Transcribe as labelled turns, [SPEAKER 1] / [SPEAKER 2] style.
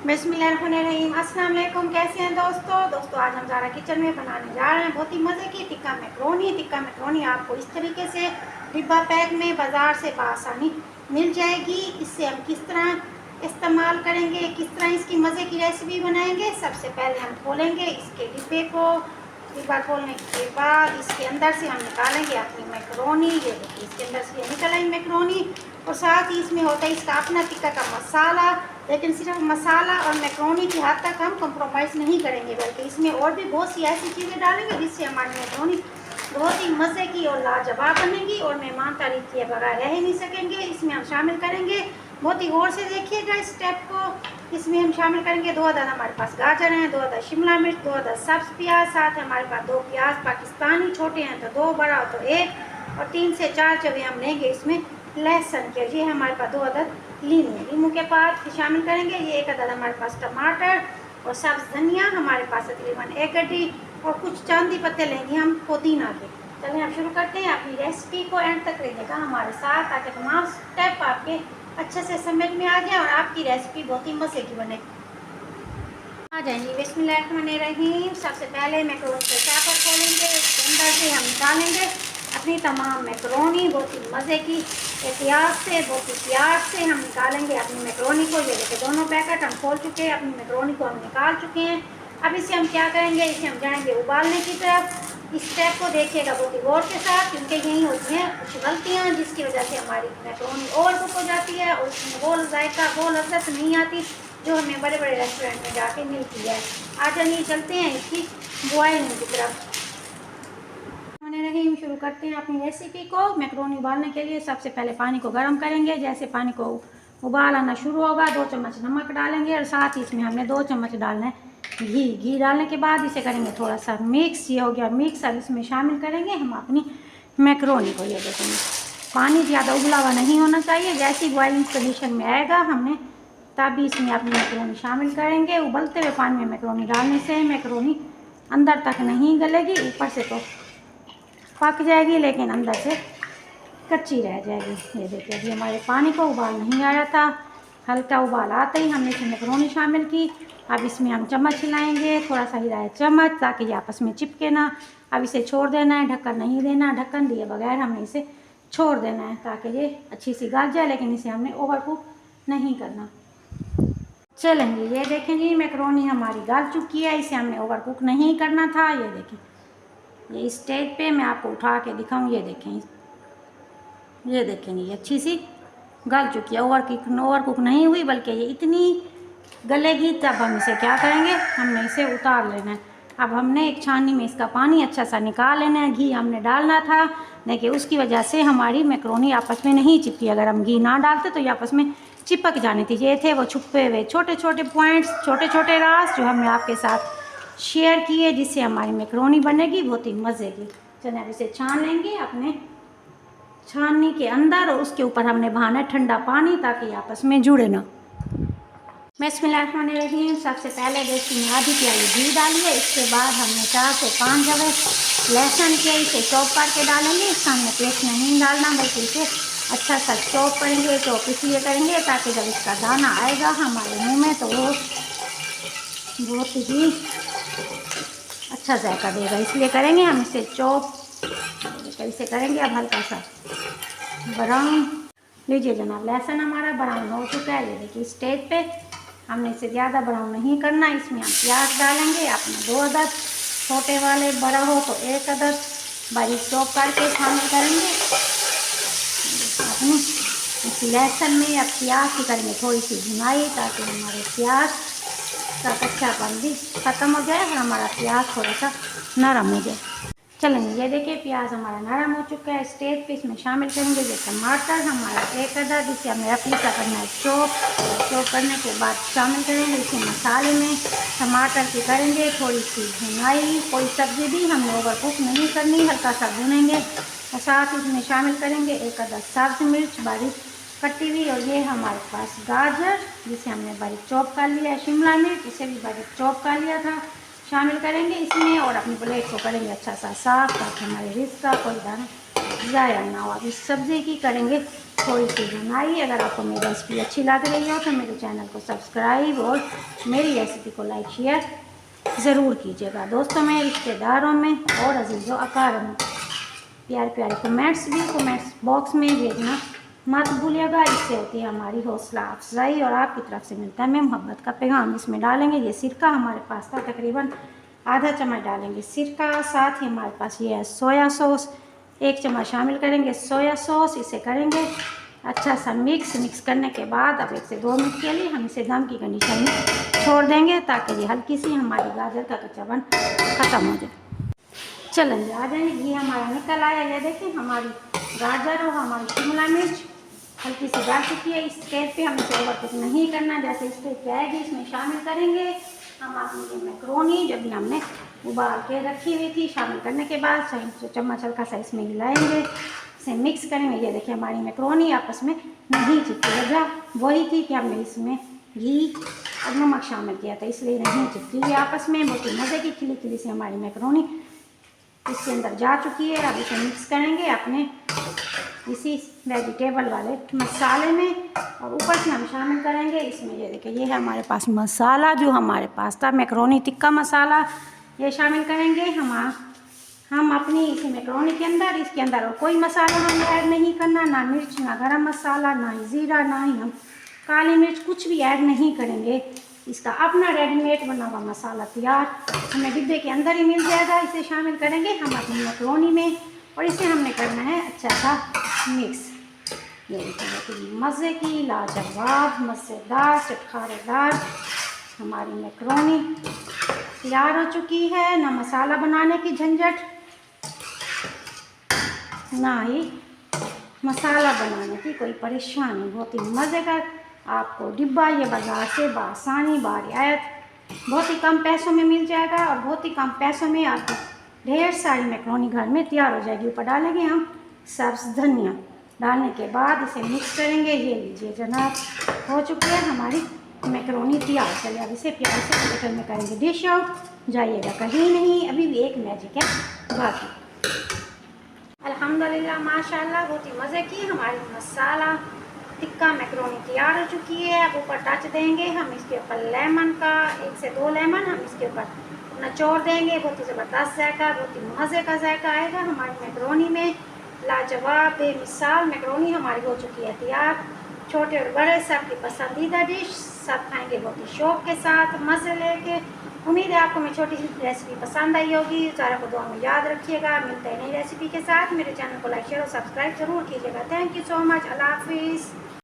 [SPEAKER 1] बिस्मिल्लाहिर्रहमानिर्रहीम। अस्सलाम वालेकुम। कैसे हैं दोस्तों आज हम ज़ारा किचन में बनाने जा रहे हैं बहुत ही मज़े की टिक्का मैक्रोनी। आपको इस तरीके से डिब्बा पैक में बाज़ार से बआसानी मिल जाएगी। इससे हम किस तरह इस्तेमाल करेंगे, किस तरह इसकी मज़े की रेसिपी बनाएंगे। सबसे पहले हम खोलेंगे इसके डिब्बे को। डिब्बा खोलने के बाद इसके अंदर से हम निकालेंगे अपनी मैक्रोनी। ये देखिए इसके अंदर से निकल आई मैक्रोनी। और साथ ही इसमें होता है इसका अपना टिक्का का मसाला। लेकिन सिर्फ मसाला और मैक्रोनी की हद तक हम कंप्रोमाइज़ नहीं करेंगे, बल्कि इसमें और भी बहुत सी ऐसी चीज़ें डालेंगे जिससे हमारी मैक्रोनी बहुत ही मज़े की और लाजवाब बनेगी और मेहमान तारीफ किए बगैर रह ही नहीं सकेंगे। इसमें हम शामिल करेंगे, बहुत ही गौर से देखिएगा इस स्टेप को। इसमें हम शामिल करेंगे 2 अदद हमारे पास गाजर हैं, 2 अदद शिमला मिर्च, 2 अदद सब्ज़ प्याज, साथ हमारे पास 2 प्याज पाकिस्तानी, छोटे हैं तो 2, बड़ा हो तो 1, और 3 से 4 जब हम लेंगे इसमें लहसुन के। ये हमारे पास 2 अदद लीमू के पात शामिल करेंगे। ये 1 अदद हमारे पास टमाटर और सब्ज़ धनिया हमारे पास तकरीबन 1 गड्डी, और कुछ चांदी पत्ते लेंगे हम पुदीना के। चलिए हम शुरू करते हैं। अपनी रेसिपी को एंड तक रहिएगा हमारे साथ, ताकि तमाम स्टेप आपके अच्छे से समझ में आ जाए और आपकी रेसिपी बहुत ही मज़े की बने। आ जाएंगे। बिस्मिल्लाहिर्रहमानिर्रहीम। सबसे पहले मैक्रोनी के चापर खोलेंगे, इसके अंदर से हम निकालेंगे अपनी तमाम मैक्रोनी। बहुत ही मज़े की एहतियात से, बहुत ही प्यार से हम निकालेंगे अपनी मैक्रोनी को। ये देखिए दोनों पैकेट हम खोल चुके हैं, अपनी मैक्रोनी को हम निकाल चुके हैं। अब इसे हम क्या करेंगे, इसे हम जाएंगे उबालने की तरफ। इस स्टेप को देखिएगा बहुत ही गौर के साथ, क्योंकि यही होती हैं कुछ गलतियाँ जिसकी वजह से हमारी मैक्रोनी ओवर कुक हो जाती है और उसमें वो जायका वो लज़्ज़त नहीं आती जो हमें बड़े बड़े रेस्टोरेंट में जाके मिलती है। आज हम ये चलते हैं इसकी बॉयलिंग की तरफ। रहीम शुरू करते हैं अपनी रेसिपी को। मैक्रोनी उबालने के लिए सबसे पहले पानी को गर्म करेंगे। जैसे पानी को उबाल आना शुरू होगा 2 चम्मच नमक डालेंगे, और साथ ही इसमें हमने 2 चम्मच डालना है घी डालने के बाद इसे करेंगे थोड़ा सा मिक्स। ये हो गया मिक्स। अब इसमें शामिल करेंगे हम अपनी मैक्रोनी को। ये देखेंगे पानी ज़्यादा उबला हुआ नहीं होना चाहिए। जैसी बॉइलिंग पोजीशन में आएगा हमने तभी इसमें अपनी मैक्रोनी शामिल करेंगे। उबलते हुए पानी में मैक्रोनी डालने से मैक्रोनी अंदर तक नहीं गलेगी, ऊपर से तो पक जाएगी लेकिन अंदर से कच्ची रह जाएगी। ये देखिए अभी हमारे पानी को उबाल नहीं आया था, हल्का उबाल आते ही हमने इसमें मैक्रोनी शामिल की। अब इसमें हम चम्मच हिलाएंगे, थोड़ा सा हिलाए चम्मच ताकि ये आपस में चिपके ना। अब इसे छोड़ देना है, ढक्कन नहीं देना। ढक्कन दिए बगैर हमने इसे छोड़ देना है ताकि ये अच्छी सी गल जाए, लेकिन इसे हमने ओवर कुक नहीं करना। चलेंगे ये देखें जी मैक्रोनी हमारी गल चुकी है, इसे हमने ओवर कुक नहीं करना था। ये देखें ये स्टेज पे मैं आपको उठा के दिखाऊं। ये देखें ये अच्छी सी गल चुकी है, ओवर कुक नहीं हुई, बल्कि ये इतनी गलेगी तब हम इसे क्या करेंगे, हमने इसे उतार लेना है। अब हमने एक छाननी में इसका पानी अच्छा सा निकाल लेना है। घी हमने डालना था, देखिए उसकी वजह से हमारी मैक्रोनी आपस में नहीं चिपकी। अगर हम घी ना डालते तो ये आपस में चिपक जानी थी। ये थे वो छुपे हुए छोटे छोटे पॉइंट्स, छोटे छोटे राज जो हमने आपके साथ शेयर किए, जिससे हमारी मैक्रोनी बनेगी बहुत ही मज़े की। चलिए अब इसे छान लेंगे अपने छाननी के अंदर, और उसके ऊपर हमने बहाना है ठंडा पानी ताकि आपस में जुड़े ना। बिस्मिल्लाहिर्रहमानिर्रहीम। सबसे पहले देसी में आधी प्याली घी डालिए। इसके बाद हमने 4 से 5 जगह लहसुन के इसे चॉप करके डालेंगे। इसका हमने पेस्ट नहीं डालना, बल्कि इसे अच्छा सा चॉप करेंगे। चॉप इसलिए करेंगे ताकि जब इसका दाना आएगा हमारे मुंह में तो वो बहुत ही अच्छा जायका देगा, इसलिए करेंगे हम इसे चॉप। इसे करेंगे अब हल्का सा ब्राउन। लीजिए जनाब लहसुन हमारा ब्राउन हो चुका है। ये देखिए स्टेज पे हमने इसे ज़्यादा ब्राउन नहीं करना। इसमें हम प्याज डालेंगे अपने 2 अदद, छोटे वाले, बड़ा हो तो 1 अदद बारीक चॉप करके शामिल करेंगे अपने इस लहसुन में। या प्याज की करेंगे थोड़ी सी भुनाई ताकि हमारे प्याज का कच्चापन भी ख़त्म हो जाए और हमारा प्याज थोड़ा सा नरम हो जाए। चलेंगे ये देखिए प्याज हमारा नरम हो चुका है। स्टेज पे इसमें शामिल करेंगे जो टमाटर हमारा 1 अदद, जिसे हमें रफली सा करना है चॉप करने के बाद शामिल करेंगे इसी मसाले में। टमाटर की करेंगे थोड़ी सी भुनाई। कोई सब्ज़ी भी हमने ओवर कुक नहीं करनी, हल्का सा भुनेंगे। और साथ इसमें शामिल करेंगे 1 अदद सब्ज़ मिर्च बारीक कटी हुई, और ये हमारे पास गाजर जिसे हमने बारीक चॉप कर लिया है। शिमला मिर्च इसे भी बारीक चॉप कर लिया था, शामिल करेंगे इसमें। और अपनी प्लेट को करेंगे अच्छा सा साफ ताकि हमारे रिज़्क़ का कोई दाना ज़ाया ना हो। अब इस सब्ज़ी की करेंगे थोड़ी सी बनाई। अगर आपको मेरी रेसिपी अच्छी लग रही हो तो मेरे चैनल को सब्सक्राइब और मेरी रेसिपी को लाइक शेयर ज़रूर कीजिएगा। दोस्तों में, रिश्तेदारों में और अजीज़ों अकारब में प्यारे प्यारे कमेंट्स बॉक्स में भेजना मत भूलिएगा। इससे होती है हमारी हौसला अफजाई और आपकी तरफ से मिलता है हमें मोहब्बत का पैगाम। इसमें डालेंगे ये सिरका, हमारे पास था तकरीबन आधा चम्मच डालेंगे सिरका। साथ ही हमारे पास ये है सोया सॉस, 1 चम्मच शामिल करेंगे सोया सॉस। इसे करेंगे अच्छा सा मिक्स करने के बाद अब 1 से 2 मिनट के लिए हम इसे दम की कंडीशन में छोड़ देंगे ताकि ये हल्की सी हमारी गाजर का कच्चापन ख़त्म हो जाए। चलेंगे आ जाएंगे, घी हमारा निकल आया। ये देखिए हमारी गाजर और हमारी शिमला मिर्च हल्की सी डाल चुकी है। इस स्टेज पे हमें इसे ओवर कुक नहीं करना। जैसे स्टेज पे आएगी इसमें शामिल करेंगे हम अपनी मैक्रोनी जो भी हमने उबाल के रखी हुई थी। शामिल करने के बाद चम्मच हल्का सा इसमें हिलाएंगे, इसे मिक्स करेंगे। ये देखिए हमारी मैक्रोनी आपस में नहीं चिपकी। वजह वही थी कि हमने इसमें घी और नमक शामिल किया था, इसलिए नहीं चिपकी आपस में। बहुत ही मज़े की खिली खिली से हमारी मैक्रोनी इसके अंदर जा चुकी है। अब इसे मिक्स करेंगे अपने इसी वेजिटेबल वाले मसाले में और ऊपर से हम शामिल करेंगे इसमें। ये देखिए ये है हमारे पास मसाला जो हमारे पास था, मैक्रोनी टिक्का मसाला। ये शामिल करेंगे हम अपनी इसी मैक्रोनी के अंदर। इसके अंदर और कोई मसाला हमें ऐड नहीं करना, ना मिर्च, ना गरम मसाला, ना ही ज़ीरा, ना ही हम काली मिर्च, कुछ भी ऐड नहीं करेंगे। इसका अपना रेडीमेड बना हुआ मसाला तैयार हमें डिब्बे के अंदर ही मिल जाएगा। इसे शामिल करेंगे हम अपनी मैक्रोनी में और इसे हमने करना है अच्छा सा मिक्स। ये देखिए मज़े की लाजवाब मज़ेदार चटखारेदार हमारी मैक्रोनी तैयार हो चुकी है। ना मसाला बनाने की झंझट, ना ही मसाला बनाने की कोई परेशानी। बहुत ही मज़े का आपको डिब्बा ये बाज़ार से बआसानी बारियात बहुत ही कम पैसों में मिल जाएगा और बहुत ही कम पैसों में आपको ढेर सारी मैक्रोनी घर में तैयार हो जाएगी। ऊपर डालेंगे हम सब्ज़ धनिया। डालने के बाद इसे मिक्स करेंगे। ये लीजिए जनाब, हो चुकी है हमारी मैक्रोनी तैयार। चलिए अब इसे प्यार से प्लेटर में करेंगे डिश आउट। जाइएगा कहीं नहीं, अभी भी एक मैजिक है बाकी। अल्हम्दुलिल्लाह माशाल्लाह बहुत ही मज़े की हमारी मसाला टिक्का मैक्रोनी तैयार हो चुकी है। अब ऊपर टच देंगे हम इसके ऊपर लेमन का, 1 से 2 लेमन हम इसके ऊपर निचोड़ देंगे। बहुत ही ज़बरदस्त जायका, बहुत ही मज़े का जायका आएगा हमारी मैक्रोनी में। लाजवाब बेमिसाल मैक्रोनी हमारी हो चुकी है तैयार। छोटे और बड़े सबकी पसंदीदा डिश, सब खाएंगे बहुत ही शौक़ के साथ मज़े लेके। उम्मीद है आपको मेरी छोटी सी रेसिपी पसंद आई होगी। सारा को दुआ में याद रखिएगा। मिलते हैं नई रेसिपी के साथ। मेरे चैनल को लाइक शेयर और सब्सक्राइब ज़रूर कीजिएगा। Thank you so much. अल्लाह हाफिज़।